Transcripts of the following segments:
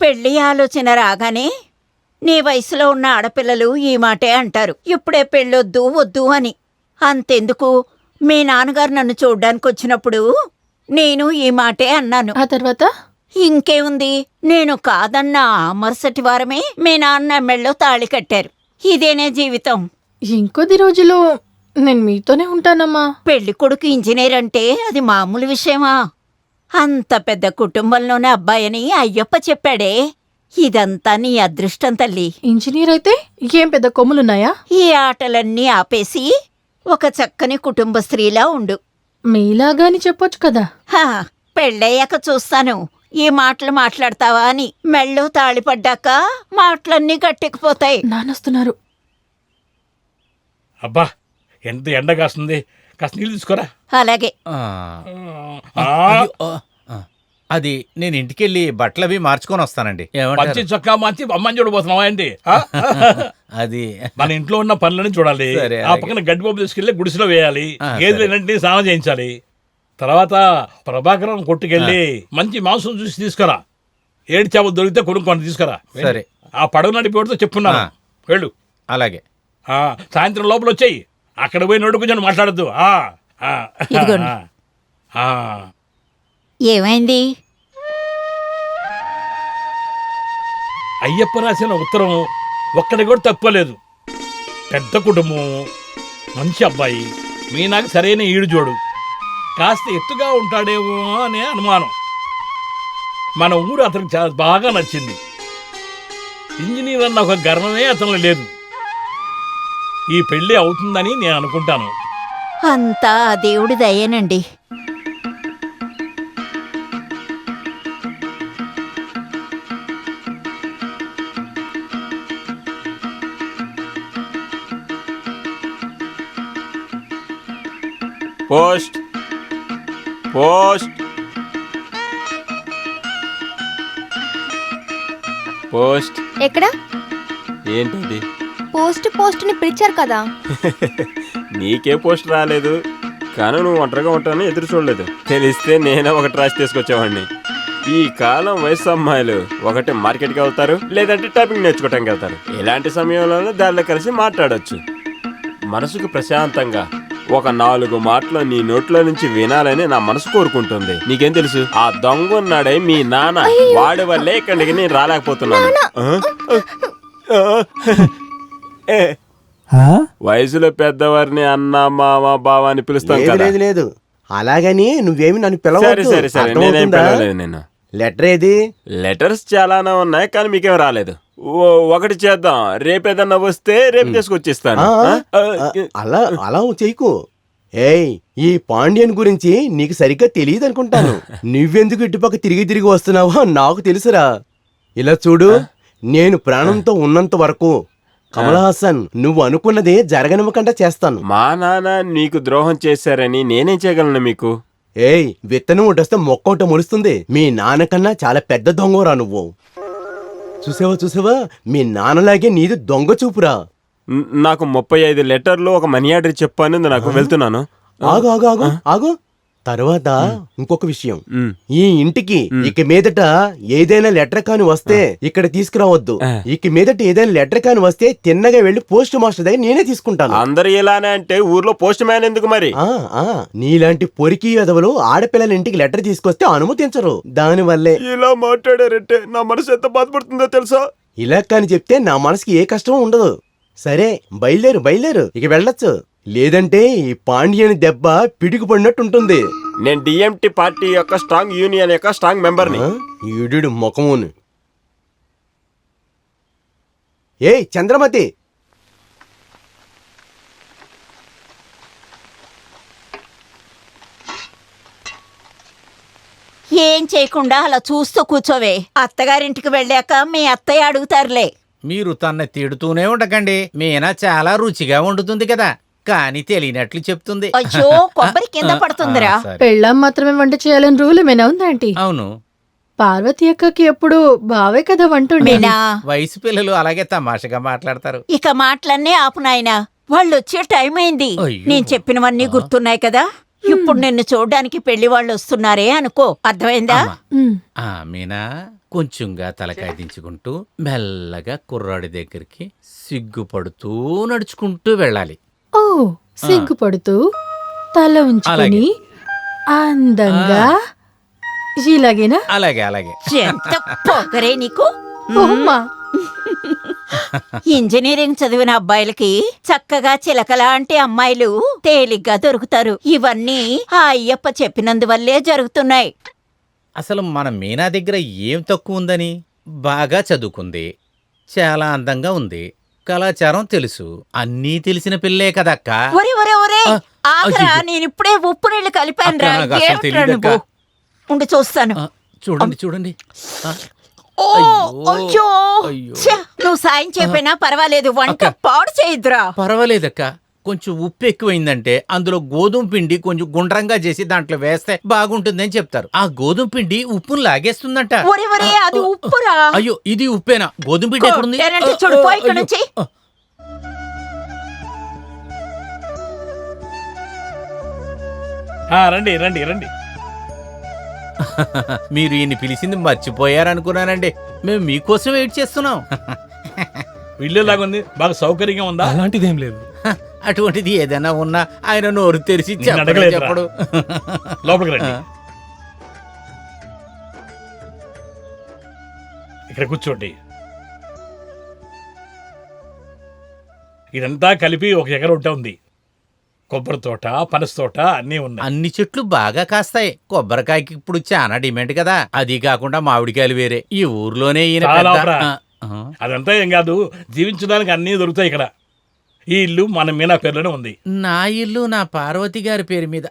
పెళ్లి ఆలోచన రాగానే నీ వయసులో ఉన్న ఆడపిల్లలు ఈ మాటే అంటారు, ఇప్పుడే పెళ్ళొద్దు వద్దు అని. అంతెందుకు, మీ నాన్నగారు నన్ను చూడ్డానికొచ్చినప్పుడు నేను ఈ మాటే అన్నాను. ఆ తర్వాత ఇంకేముంది, నేను కాదన్నా మరుసటి వారమే మీ నాన్న మెళ్ళో తాళి కట్టారు. ఇదేనే జీవితం. ఇంకొద్ది రోజులు నేను మీతోనే ఉంటానమ్మా. పెళ్లి కొడుకు ఇంజనీర్ అంటే అది మామూలు విషయమా? అంత పెద్ద కుటుంబంలోనే అబ్బాయని అయ్యప్ప చెప్పాడే. ఇదంతా నీ అదృష్టం తల్లి. ఇంజనీర్ అయితే ఏం పెద్ద కొమ్ములున్నాయా? ఈ ఆటలన్నీ ఆపేసి ఒక చక్కని కుటుంబ స్త్రీలా ఉండు. మీలాగాని చెప్పొచ్చు కదా. హా, పెళ్ళయ్యాక చూస్తాను ఈ మాటలు మాట్లాడతావా అని. మెళ్ళో తాళిపడ్డాక మాటలన్నీ గట్టెక్కిపోతాయి. నానొస్తున్నారు. అబ్బా ఎంత ఎండ కాస్తుంది, కాస్త నీళ్ళు తీసుకోరా. అలాగే. అది నేను ఇంటికెళ్ళి బట్టలవి మార్చుకొని వస్తానండి. మంచి చొక్కా మంచి అమ్మని చూడబోతున్నావా ఏంటి? అది మన ఇంట్లో ఉన్న పనులని చూడాలి. సరే, ఆ పక్కన గడ్డి పప్పు తీసుకెళ్లి గుడిసెలో వేయాలి. గేదెలన్నింటినీ స్నానం చేయించాలి. తర్వాత ప్రభాకరం కొట్టుకెళ్ళి మంచి మాంసం చూసి తీసుకురా. ఏడు చేపలు దొరికితే కొనుక్కొని తీసుకురా. సరే. ఆ పడవ నడిపేవాడితో చెప్పున్నాను. వెళ్ళు. అలాగే. సాయంత్రం లోపల వచ్చేయి. అక్కడ పోయి నోటు కొంచెం మాట్లాడద్దు. ఇదిగోండి. ఏమైంది? అయ్యప్ప రాసిన ఉత్తరం ఒక్కడి కూడా తక్కువలేదు. పెద్ద కుటుంబం, మంచి అబ్బాయి, మీనాకు సరైన ఈడు జోడు. కాస్త ఎత్తుగా ఉంటాడేమో అనే అనుమానం. మన ఊరు అతనికి చాలా బాగా నచ్చింది. ఇంజనీర్ అన్న ఒక గర్వమే అతనిలో లేదు. ఈ పెళ్లి అవుతుందని నేను అనుకుంటాను. అంతా దేవుడి దయేనండి. పోస్ట్ పోస్ట్ పోస్ట్ ఎక్కడ? ఏంటది? పోస్ట్ ని పిలిచారు కదా. నీకే పోస్ట్ రాలేదు, కానీ నువ్వు ఒంటరిగా ఉంటానని ఎదురు చూడలేదు. తెలిస్తే నేనే ఒకటి రాసి తీసుకొచ్చేవాడిని. ఈ కాలం వయసు అమ్మాయిలు ఒకటి మార్కెట్కి వెళ్తారు, లేదంటే టైపింగ్ నేర్చుకోవటానికి వెళ్తారు. ఇలాంటి సమయంలోనే దానిలో కలిసి మాట్లాడొచ్చు. మనసుకు ప్రశాంతంగా ఒక 4 మాటలు నీ నోట్లో నుంచి వినాలని నా మనసు కోరుకుంటుంది. నీకేం తెలుసు? ఆ దొంగ ఉన్నాడే మీ నాన్న, వాడి వల్లే ఇక్కడికి నేను రాలేకపోతున్నాను. వయసులో పెద్దవారిని అన్న మామ బావ అని పిలుస్తాం కదా. లేదు అలాగని నువ్వేమి నన్ను పిలవలేదు. సరే సరే, నేనేం పిలవలేదు. నేను లెటర్ ఏది? లెటర్స్ చాలానే ఉన్నాయి, కానీ మీకేం రాలేదు. ఒకటి చేద్దాం, రేపేదన్నా వస్తే రేపు తీసుకొచ్చిస్తాను. అలా చేయకు. ఏయ్, ఈ పాండ్యన్ గురించి నీకు సరిగ్గా తెలియదు అనుకుంటాను. నువ్వెందుకు ఇటుపక్క తిరిగి వస్తున్నావో నాకు తెలుసురా. ఇలా చూడు, నేను ప్రాణంతో ఉన్నంత వరకు కమల్ హాసన్ నువ్వు అనుకున్నదే జరగనివ్వకుండా చేస్తాను. మా నాన్న నీకు ద్రోహం చేశారని నేనేం చేయగలను మీకు? ఏయ్, విత్తనం వడ్డొస్తే మొక్కోట మొలుస్తుంది. మీ నాన్నకన్నా చాలా పెద్ద దొంగరా నువ్వు. చూసావా, మీ నాన్నలాగే నీది దొంగ చూపురా. నాకు 35 లెటర్లు ఒక మనీ ఆర్డర్ చెప్పాను. నాకు వెళ్తున్నాను. ఆగు. తర్వాత ఇంకొక విషయం, ఈ ఇంటికి ఇక మీదట ఏదైనా లెటర్ కాని వస్తే ఇక్కడ తీసుకురావద్దు. ఇక మీదట ఏదైనా లెటర్ కాని వస్తే తిన్నగా వెళ్లి పోస్ట్ మాస్టర్ దగ్గర నేనే తీసుకుంటాను. అందరు ఇలానే అంటే ఊర్లో పోస్ట్ మ్యాన్ ఎందుకు మరి? నీలాంటి పొరికి వెధవలు ఆడపిల్లల ఇంటికి లెటర్ తీసుకొస్తే అనుమతించరు. దానివల్లే ఇలా మాట్లాడారంటే నా మనసు ఎంత బాధపడుతుందో తెలుసా? ఇలా కాని చెప్తే నా మనసుకి ఏ కష్టం ఉండదు. సరే, బయలుదేరు, ఇక వెళ్ళొచ్చు. లేదంటే ఈ పాండ్యని దెబ్బ పిడికి పడినట్టుంటుంది. నేను డిఎంటి పార్టీ యొక్క స్ట్రాంగ్ యూనియన్ యొక్క స్ట్రాంగ్ మెంబర్ని. ఈడు ముఖమును. ఏయ్ చంద్రమతి, ఏం చేయకుండా అలా చూస్తూ కూర్చోవే. అత్తగారింటికి వెళ్ళాక మీ అత్తయ్య అడుగుతారులే. మీరు తన్ని తిడుతూనే ఉండకండి. మీనా చాలా రుచిగా వండుతుంది కదా, కానీ తెలియనట్లు చెప్తుంది. అయ్యో, కొబ్బరి కింద పడుతుందిరా. పెళ్ళాం మాత్రమే వంట చేయాలని రూల్ ఏమైనా ఉందా ఆంటీ? అవును, పార్వతి అక్కకి ఎప్పుడు బావే కదా వంటుండే. వయసు పిల్లలు అలాగే తమాషగా మాట్లాడతారు. ఇక మాటలన్నీ ఆపు నాయనా, వాళ్ళు వచ్చే టైం అయింది. నేను చెప్పినవన్నీ గుర్తున్నాయి కదా. ఇప్పుడు నిన్ను చూడ్డానికి పెళ్లి వాళ్ళు వస్తున్నారే అనుకో, అర్థమైందా? మీనా కొంచెంగా తలకాయ దించుకుంటూ మెల్లగా కుర్రాడి దగ్గరికి సిగ్గుపడుతూ నడుచుకుంటూ వెళ్ళాలి. ఓ సిగ్గుపడుతూ తల ఉంచుకొని అలాగే. అందంగా ఇలాగేనా? అలాగే అలాగే. ఎంత పొగరే నీకు. ఓమ్మా ఇంజనీరింగ్ చదివిన అబ్బాయిలకి చక్కగా చిలకలాంటి అమ్మాయిలు తేలిగ్గా దొరుకుతారు. ఇవన్నీ ఆ అయ్యప్ప చెప్పినందువల్లే జరుగుతున్నాయి. అసలు మన మీనా దగ్గర ఏం తక్కువ ఉందని? బాగా చదువుకుంది, చాలా అందంగా ఉంది, కళాచారం తెలుసు, అన్నీ తెలిసిన పిల్లే కదక్క. ఒరే ఒరే ఒరే ఆ, ఆఖరా అయ్యో. నేనిప్పుడే ఉప్పు నీళ్లు కలిపాను రా. అక్క, నాకు అసలు ఏమిట్రా తెలీదక్క. నువ్వు? ఉండి చూస్తాను. ఆ, చూడండి చూడండి. ఆ, ఓ అయ్యో, అయ్యో అయ్యో. ఛ, నువ్వు సాయం చెప్పినా పర్వాలేదు, వంట అక్క. పాడు చేయొద్దురా. పర్వాలేదక్క, కొంచెం ఉప్పు ఎక్కువైందంటే అందులో గోధుమ పిండి కొంచెం గుండ్రంగా చేసి దాంట్లో వేస్తే బాగుంటుందని చెప్తారు. ఆ గోధుమ పిండి ఉప్పును లాగేస్తుందంట. ఒరే ఒరే అది ఉప్పురా. అయ్యో, ఇది ఉప్పేనా? గోధుమ పిండి ఎక్కడుంది? కొట్టానంటే చూడు, పో ఇక్కడి నుంచి. రండి రండి రండి. మీరు ఈయన పిలిచింది మర్చిపోయారనుకున్నానండి. మేము మీకోసం వెయిట్ చేస్తున్నాం. ఇల్లులాగుంది, బాగా సౌకర్యంగా ఉందా? అలాంటిదేం లేదు. అటువంటిది ఏదైనా ఉన్నా ఆయన నోరు తెరిచి నిన్ను చెప్పడే అడగలేదురా. చెప్పడు. లోపలికి రండి. ఇక్కడ కూర్చోండి. ఇదంతా కలిపి 1 ఎకరం ఉంటుంది. కొబ్బరి తోట, పనస తోట అన్నీ ఉన్నాయి. అన్ని చెట్లు బాగా కాస్తాయి. కొబ్బరికాయకి ఇప్పుడు చాలా డిమాండ్ కదా. అది కాకుండా మామిడికాయలు వేరే. ఈ ఊర్లోనే ఈయన చాలా పెద్ద- అవరా. ఆ, అదంతా ఏం కాదు, జీవించడానికి అన్నీ దొరుకుతాయి ఇక్కడ. ఈ ఇల్లు మన మీనా పేర్లోనే ఉంది. నా ఇల్లు నా పార్వతి గారి పేరు మీద.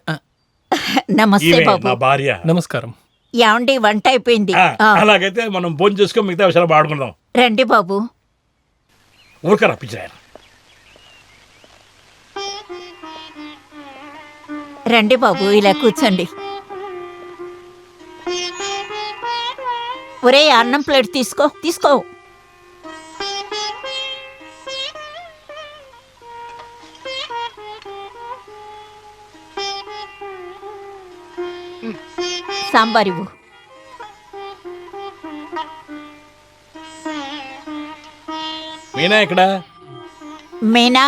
నమస్తే ఈమె బాబు. నా భార్య. నమస్కారం. ఏమండి వంట అయిపోయింది. ఆ, అలాగైతే మనం భోజనం చేసుకొని మిగతా విషయాలు మాట్లాడుకుందాం. రండి బాబు. ఊరిక రప్పించారు. రండి బాబు, ఇలా కూర్చోండి. ఒరే అన్నం ప్లేట్ తీసుకో తీసుకో. సాంబార్ ఇవ్వు. మీనా ఇక్కడ? మీనా,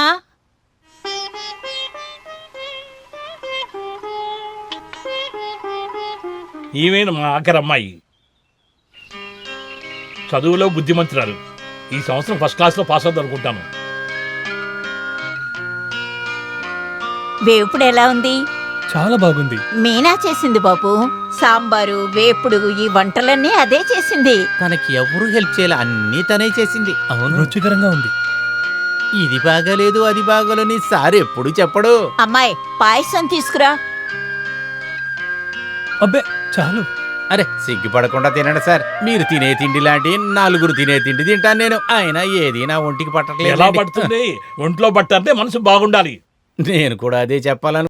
ఈమె మా ఆఖరి అమ్మాయి. చదువులో బుద్ధిమంతురాలు. ఈ సంవత్సరం ఫస్ట్ క్లాస్లో పాస్ అవుతుంది అనుకుంటాను. వేపుడు ఎలా ఉంది? చాలా బాగుంది. మీనా చేసింది బాబు. సాంబారు, వేపుడు, ఈ వంటలన్నీ అదే చేసింది. తనకి ఎవరు హెల్ప్ చేయాలి, అన్నీ తనే చేసింది. అవును, రుచికరంగా ఉంది. ఇది బాగాలేదు అది బాగోలేని సార్ ఎప్పుడు చెప్పడు. అమ్మాయి పాయసం తీసుకురా. అబ్బే చాలు. అరే సిగ్గుపడకుండా తినండి సార్. మీరు తినే తిండి లాంటి 4 తినే తిండి తింటాను నేను. అయినా ఏది నా ఒంటికి ఎలా పట్టట్లేదు. పడుతుంది? ఒంట్లో పట్టంటే మనసు బాగుండాలి. నేను కూడా అదే చెప్పాలను